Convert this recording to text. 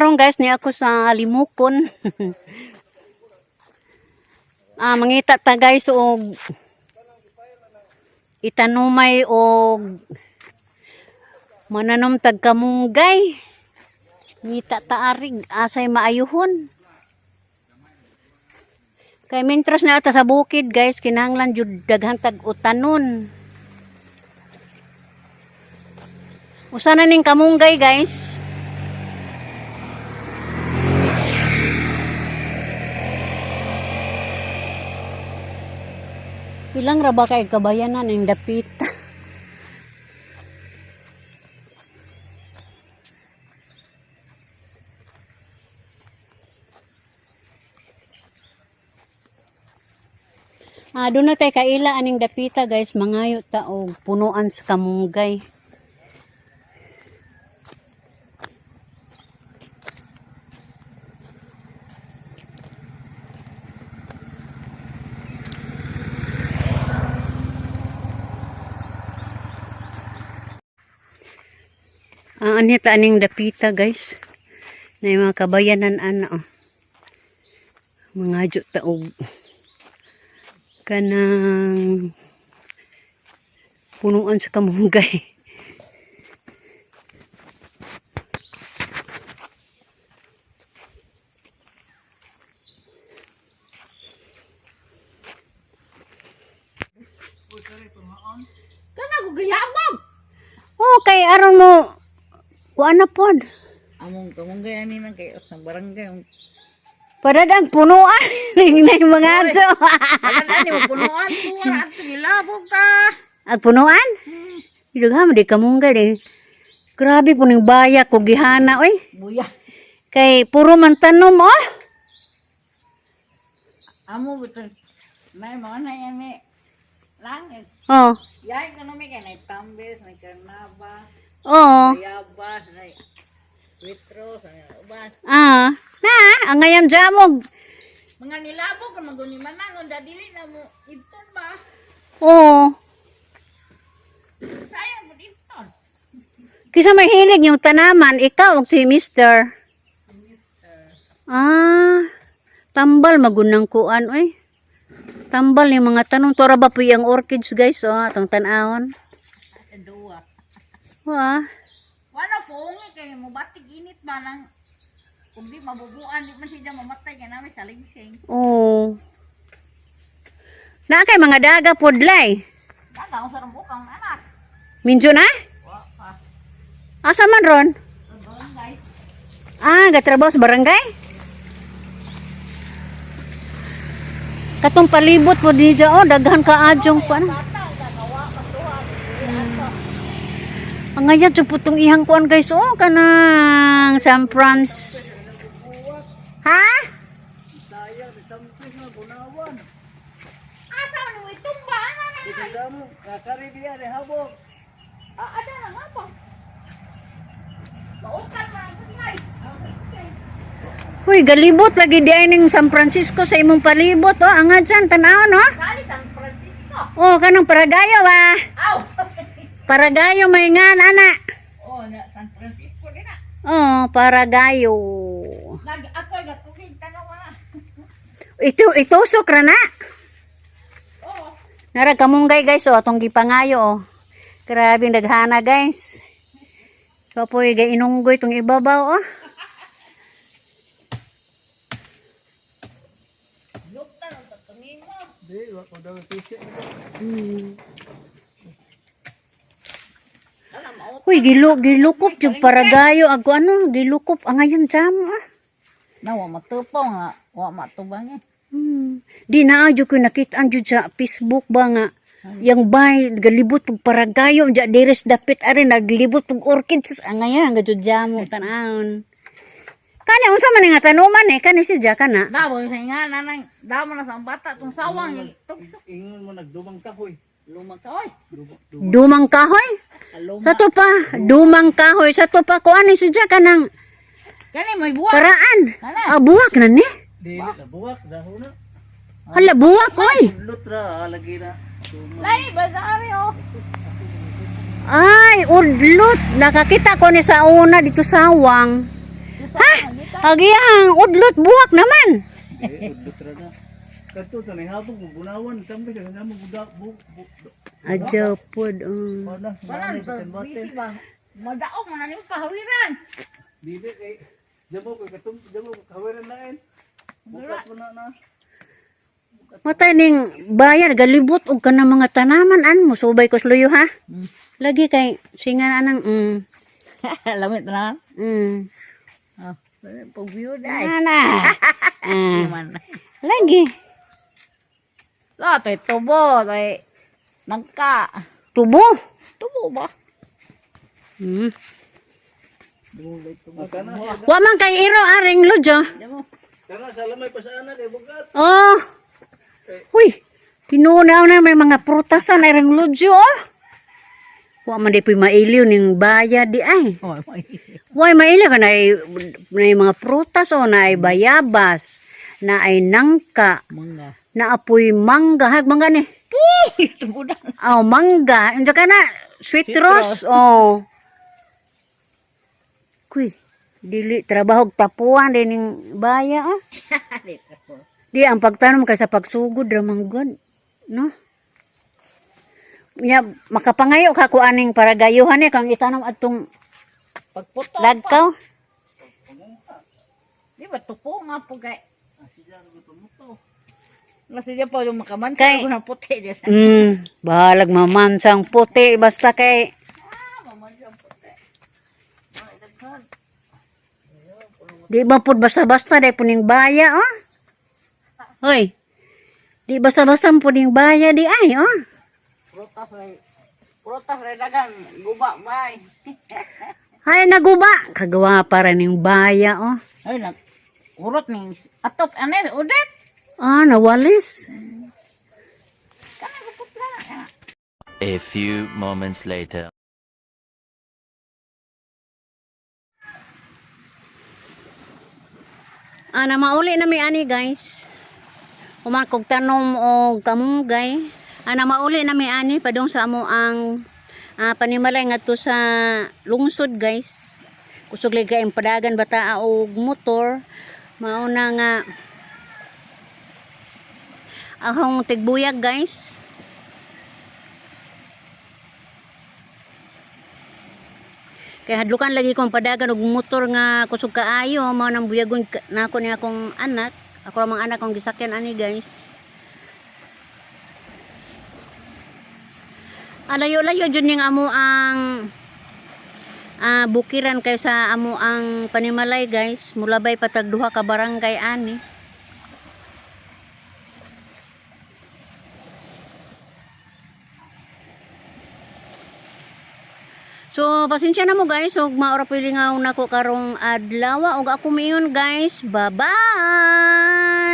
karon guys ni ako sa limukon. Mangita ta guys og itanumay og mananom tag kamunggay. Ngita ta arig asay maayuhon. Kay mintras na ata sa bukid guys, kinahanglan jud daghan tag utanon. Usa na ning kamunggay guys. Ilang ra ba kay kabayanan ning dapita? Doon na tayo kaila aning dapita guys, mangayo ta og punuan sa kamunggay. Anita aning dapita guys. Na mga kabayanan ana oh. Mangayo ta og kanang punuan sa kamunggay. Kana ko gayabang. Okay, aron mo kuan na pod. Among kamunggay ani nang kay sa barangay. Padadang punuan ning mga adso. Wala ni punuan ko at gilabog ka. Ag punuan? Idugha di kamunggay di. Grabe po ning baya ko gihana oy. Buya. Kay puro man tanom oh. Amo betul. Nay mga nay ani langit. Oh. Yay kono mi kay nay tambes, nay karnaba, Oh. bayabas, nay witro, nay ubas. Ang ngayon jamog. Mga nilabog ka maguni manangon da dili na mo ibton ba? Oo. Sayang mo ibton. Kisa may hilig yung tanaman, ikaw si Mister. Tambal magunang kuan oy. Tambal yung mga tanong tora ba po yung orchids guys oh, atong tanawon. Dua. Wah. Wala po ungi kay mo batig init ba lang kung di mabubuan di man siya mamatay kay namin sa lingsing. Oo. Na kay mga daga podlay. Daga ang sarang bukang anak. Minjo na? Wa pa. Asa man ron? Barangay. Gatrabaho sa barangay? Katong palibot po di dyan, daghan ka adyong pa na. Bata gagawa patuhan. Ang ngayon, putong ihang kuan guys, kanang San Franz. Ha? Sayangitampis na bunawan. Asa ni mo itumba ana na. Ito mo kakari dia re habog. Ada na nga pa. Maukan pa ang kulay. Uy, galibot lagi di ay ning San Francisco sa imong palibot, ang nga dyan, tanawon, Kali San Francisco. Kanang Paragayo, Aw. Paragayo may nga, ana. Na San Francisco din na. Paragayo. Ako gatugig tanaw na. Itusok ra na. Oo. Nara kamunggay guys, atong gipangayo, Grabe daghana guys. So po inunggoy tong ibabaw, Lukta ng tatungin mo. Di, wako daw t-shirt. Wala maot. Uy, gilukop yung Paragayo. Ako gilukop. Ngayon jam, Wa matupaw nga. Wa matubang eh. Di na adyo ko nakita dyan sa Facebook ba nga. Yang bay, galibot pag Paragayo. Diya deres dapit are, naglibot pag orchids. Ngayon, gadyo jam mo, tanahon. Kani, unsa man nga tanuman kani siya ka na. Daw, sa nga nanay. Daw mo na sa bata. Itong sawang eh. Ingon mo nagdumang kahoy. Lumang ka. Oy. Dumang kahoy? Sa to pa, dumang kahoy. Sa to pa, kuan siya ka ng Kani may buwan. karaan. Kana. Buwak na ni. Di, nabuwak, dahon na. Hala, buwak, oy. Lutra, lagi na. Lai, bazari oh. Ay, udlot. Nakakita ko ni sa una dito sa Awang. Ha? Agiyang udlot buwak naman. Eh, udlot ra na. Kadto to ni habog bunawan tambi ka nga mo budak bu. Adyo pod. Wala, Wanan, nani patembote. busy ba? Madaog mo na niyong pahawiran. Dili kay jamo ko kawiran na en. Bukat mo na. Matay ning bayan galibot og kana mga tanaman an mo subay ko sluyo ha. Lagi kay singan anang Lamit na. Ah, Pag-view na eh. ana. Ah, Man. lagi To'y tubo, to'y nangka. tubo. Tubo ba? Hmm. Kana Wa man kay iro aring lojo. kana sa lamay pa sa ana kay bukat. Oh. Uy, tinunaw na may mga prutasan aring lojo. Oh. Wa man di puy mailiw ning bayad di ay. Oh, Why mailiw ka na mga prutas o na ay bayabas, na ay nangka, mga. na apoy mangga, hag mangga ni. Tubo na. Oh, mangga. Hindi ka na, sweet rose. Oh. Kuy, dili, trabaho tapuan din yung baya. Oh. Di, ang pagtanom ka sa pagsugod, ramanggod. No? Ya, makapangayo ka kung aning para gayuhan eh, kang itanong atong Pagputo. lagkaw. Di ba tupo nga po kay. Nasi dyan po yung makamansa Kay- ko ng puti dyan. Bahalag mamansang puti, basta kay di ba pud basta-basta dai puning baya oh. Hoy. Di basta-basta puning baya di ay oh. Prutas rin dagan. Guba bay. Hay naguba kagawa para ning baya oh. Ay, urot ning atop. Ano yun? Udet. Ah, nawalis. Kana guputla. A few moments later. Ana mauli na mi ani guys. Umakog tanom og kamunggay. Ana mauli na mi ani padung sa amo ang panimalay ngadto sa lungsod guys. Kusog ligay ang padagan bataa og motor. Mauna nga ahong tigbuyag guys. Kaya hadlukan lagi kong padagan og motor nga kusog kaayo mao nang buyagon nako ni akong anak. Ako ra mga anak kong gisakyan ani guys. Alayo-layo jud ning amo ang bukiran kay sa amo ang panimalay guys. Mulabay patag duha ka barangay ani. So, pasensya na mo guys. Ug maora pilingaw nako karong adlaw ug ako miyon guys. Bye-bye.